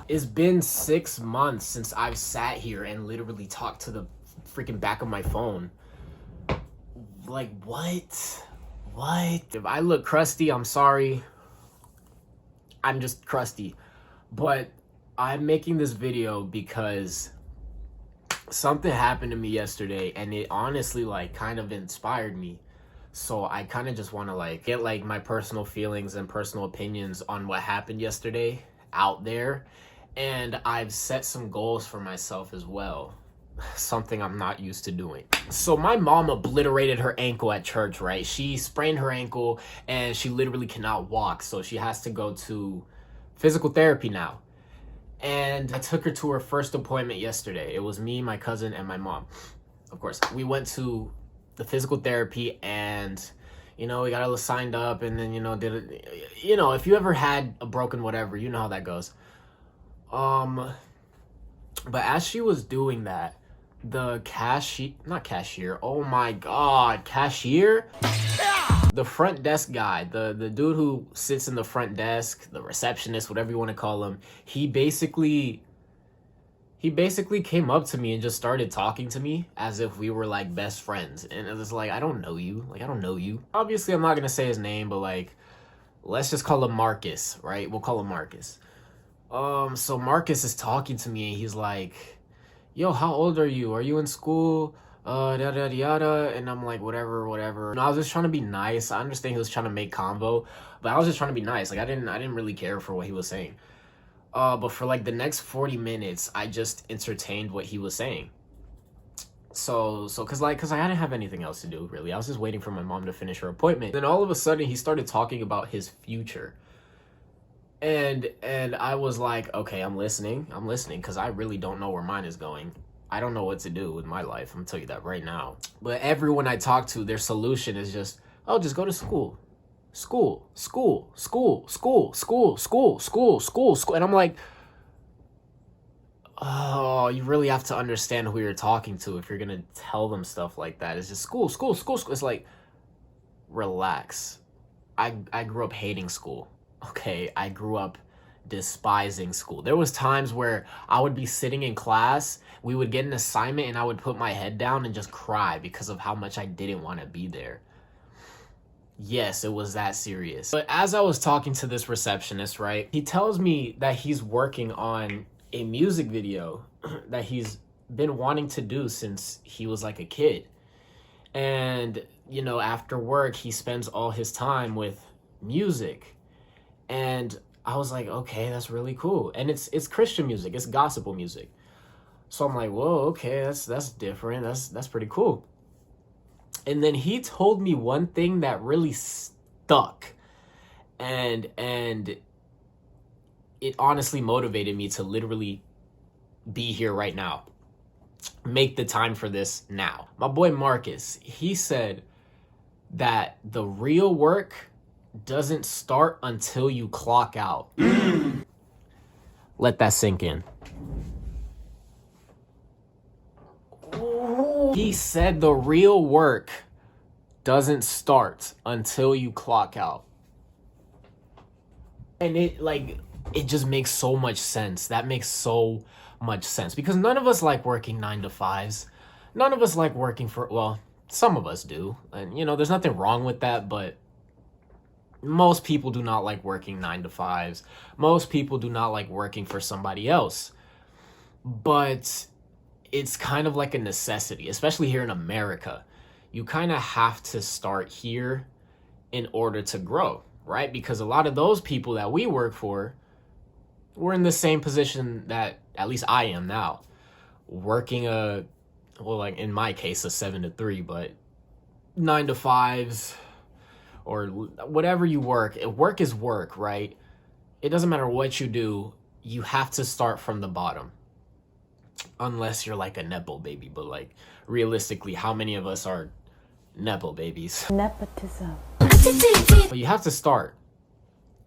It's been 6 months since I've sat here and literally talked to the freaking back of my phone. Like, what? If I look crusty, I'm sorry. I'm just crusty. But I'm making this video because something happened to me yesterday, and it honestly like kind of inspired me. So I kind of just want to like get like my personal feelings and personal opinions on what happened yesterday out there. And I've set some goals for myself as well, something I'm not used to doing. So my mom obliterated her ankle at church, right? She sprained her ankle and she literally cannot walk, so she has to go to physical therapy now. And I took her to her first appointment yesterday. It was me, my cousin, and my mom. Of course, we went to the physical therapy, and we got all signed up, and then did it. If you ever had a broken whatever, you know how that goes. But as she was doing that, the cashier, oh my god, cashier? The front desk guy, the dude who sits in the front desk, the receptionist, whatever you want to call him, he basically came up to me and just started talking to me as if we were like best friends. And it was like, I don't know you. Obviously, I'm not going to say his name, but like, let's just call him Marcus, right? We'll call him Marcus. So Marcus is talking to me and he's like, yo, how old are you? Are you in school? Yada yada. And I'm like, whatever. I was just trying to be nice. I understand he was trying to make convo, but I was just trying to be nice. Like, I didn't really care for what he was saying. But for like the next 40 minutes, I just entertained what he was saying. So cause I didn't have anything else to do, really. I was just waiting for my mom to finish her appointment. Then all of a sudden he started talking about his future. And I was like, okay, I'm listening, because I really don't know where mine is going. I don't know what to do with my life. I'm gonna tell you that right now. But everyone I talk to, their solution is just, oh, just go to school. School. And I'm like, oh, you really have to understand who you're talking to if you're gonna tell them stuff like that. It's just school. It's like, relax. I grew up hating school. Okay, I grew up despising school. There was times where I would be sitting in class, we would get an assignment, and I would put my head down and just cry because of how much I didn't want to be there. Yes, it was that serious. But as I was talking to this receptionist, right, he tells me that he's working on a music video that he's been wanting to do since he was like a kid. And, after work, he spends all his time with music. And I was like, okay, that's really cool. And it's Christian music, it's gospel music. So I'm like, whoa, okay, that's different. That's pretty cool. And then he told me one thing that really stuck. And it honestly motivated me to literally be here right now. Make the time for this now. My boy Marcus, he said that the real work doesn't start until you clock out. Let that sink in. Ooh. He said the real work doesn't start until you clock out. And it just makes so much sense. That makes so much sense, because none of us like working 9 to 5s. None of us like working well, some of us do. And there's nothing wrong with that, but most people do not like working 9 to 5s. Most people do not like working for somebody else. But it's kind of like a necessity, especially here in America. You kind of have to start here in order to grow, right? Because a lot of those people that we work for, we're in the same position that at least I am now. Working in my case, a 7 to 3, but 9 to 5s, or whatever you work. Work is work, right? It doesn't matter what you do. You have to start from the bottom. Unless you're like a Nepo baby. But like, realistically, how many of us are Nepo babies? Nepotism. But you have to start.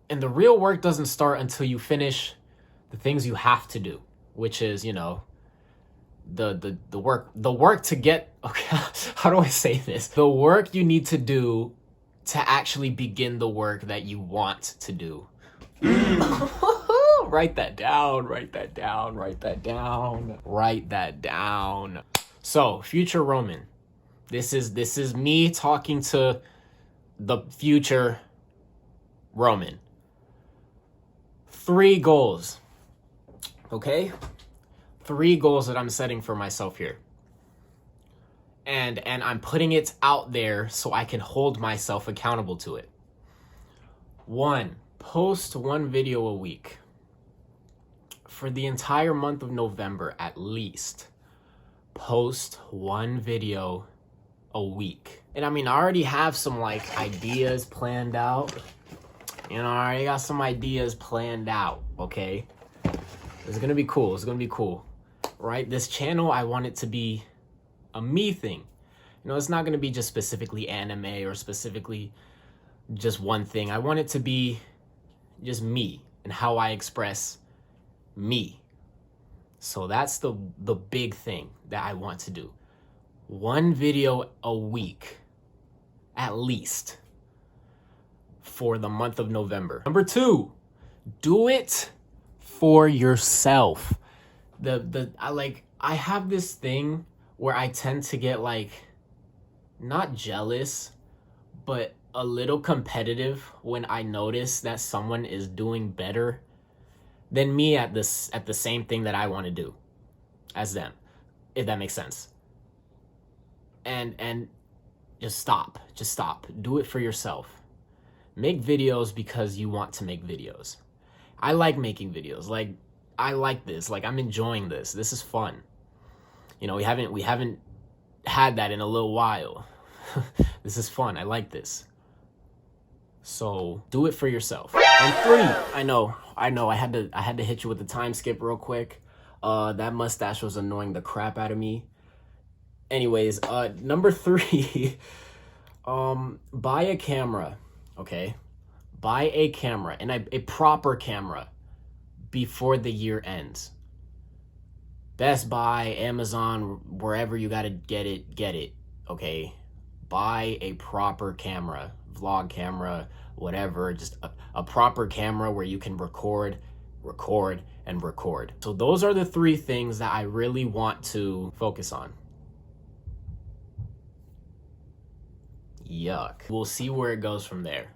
And the real work doesn't start until you finish the things you have to do. Which is, the work to get, okay, how do I say this? The work you need to do to actually begin the work that you want to do. Write that down, write that down, write that down, write that down. So, future Roman. This is me talking to the future Roman. 3 goals. Okay? 3 goals that I'm setting for myself here. And I'm putting it out there so I can hold myself accountable to it. 1, post 1 video a week. For the entire month of November, at least. Post 1 video a week. And I mean, I already have some like ideas planned out. You know, I already got some ideas planned out, okay? It's gonna be cool, it's gonna be cool. Right? This channel, I want it to be a me thing. You know, it's not gonna be just specifically anime or specifically just one thing. I want it to be just me and how I express me. So that's the big thing that I want to do. 1 video a week, at least, for the month of November. Number 2, do it for yourself. I have this thing where I tend to get like, not jealous, but a little competitive when I notice that someone is doing better than me at the same thing that I want to do as them, if that makes sense. And just stop. Do it for yourself. Make videos because you want to make videos. I like making videos. Like, I like this. Like, I'm enjoying this. This is fun. You know, we haven't had that in a little while. This is fun. I like this. So do it for yourself. And 3, I know. I had to hit you with the time skip real quick. That mustache was annoying the crap out of me. Anyways, number 3, buy a camera, okay? Buy a camera, and a proper camera before the year ends. Best Buy, Amazon, wherever you gotta get it, okay? Buy a proper camera, vlog camera, whatever, just a proper camera where you can record, and record. So those are the 3 things that I really want to focus on. Yuck. We'll see where it goes from there.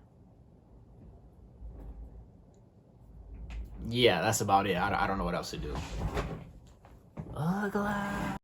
Yeah, that's about it. I don't know what else to do. Ugly.